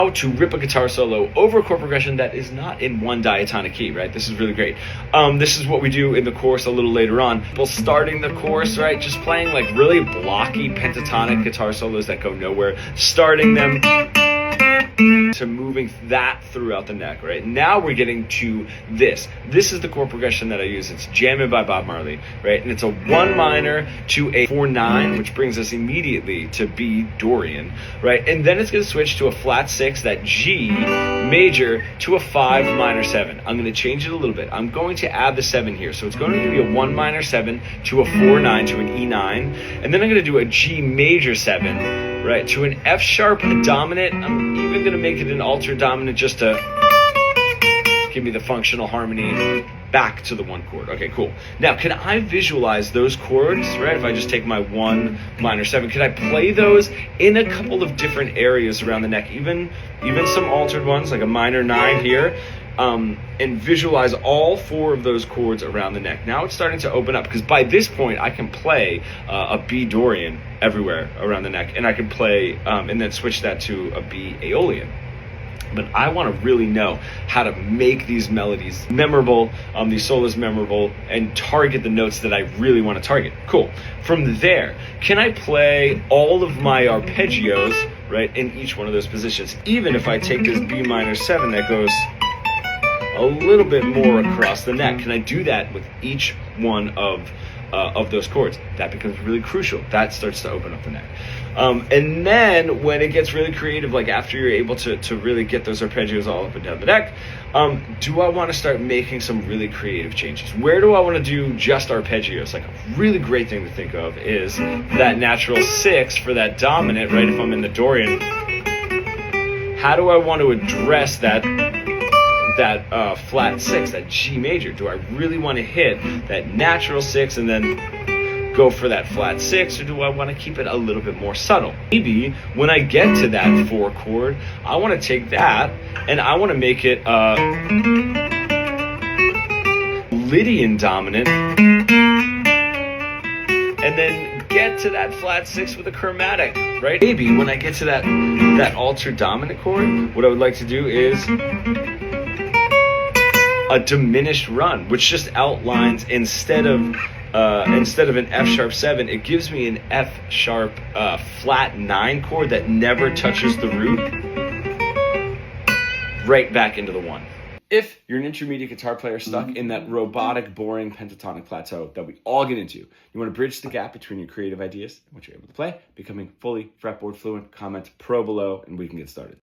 how to rip a guitar solo over a chord progression that is not in one diatonic key, right? This is really great. This is what we do in the chorus a little later on. Well, starting the chorus, right? Just playing like really blocky pentatonic guitar solos that go nowhere, starting them to moving that throughout the neck, right? Now we're getting to this. This is the chord progression that I use. It's Jammin' by Bob Marley, right? And it's a 1 minor to a 4/9, which brings us immediately to B Dorian, right? And then it's going to switch to a flat 6, that G major, to a 5 minor 7. I'm going to change it a little bit. I'm going to add the 7 here. So it's going to be a 1 minor 7 to a 4/9 to an E9. And then I'm going to do a G major 7, right, to an F sharp dominant. I'm even going to make it an altered dominant just to give me the functional harmony back to the 1 chord. Okay, cool. Now, can I visualize those chords, right? If I just take my 1 minor 7, can I play those in a couple of different areas around the neck, even some altered ones, like a minor 9 here, and visualize all 4 of those chords around the neck. Now it's starting to open up, because by this point I can play a B Dorian everywhere around the neck, and I can play and then switch that to a B Aeolian. But I want to really know how to make these melodies memorable, these solos memorable, and target the notes that I really want to target. Cool. From there, can I play all of my arpeggios, right, in each one of those positions? Even if I take this B minor 7 that goes a little bit more across the neck, can I do that with each one of those chords? That becomes really crucial. That starts to open up the neck. And then when it gets really creative, like after you're able to really get those arpeggios all up and down the neck, do I want to start making some really creative changes? Where do I want to do just arpeggios? Like a really great thing to think of is that natural 6 for that dominant, right? If I'm in the Dorian, how do I want to address that flat 6, that G major? Do I really want to hit that natural 6 and then go for that flat 6, or do I want to keep it a little bit more subtle? Maybe when I get to that 4 chord, I want to take that and I want to make it a Lydian dominant, and then get to that flat 6 with a chromatic, right? Maybe when I get to that altered dominant chord, what I would like to do is a diminished run, which just outlines, instead of an F sharp 7, it gives me an F sharp flat 9 chord that never touches the root, right back into the 1. If you're an intermediate guitar player stuck in that robotic, boring pentatonic plateau that we all get into, you want to bridge the gap between your creative ideas and what you're able to play, becoming fully fretboard fluent, comment pro below and we can get started.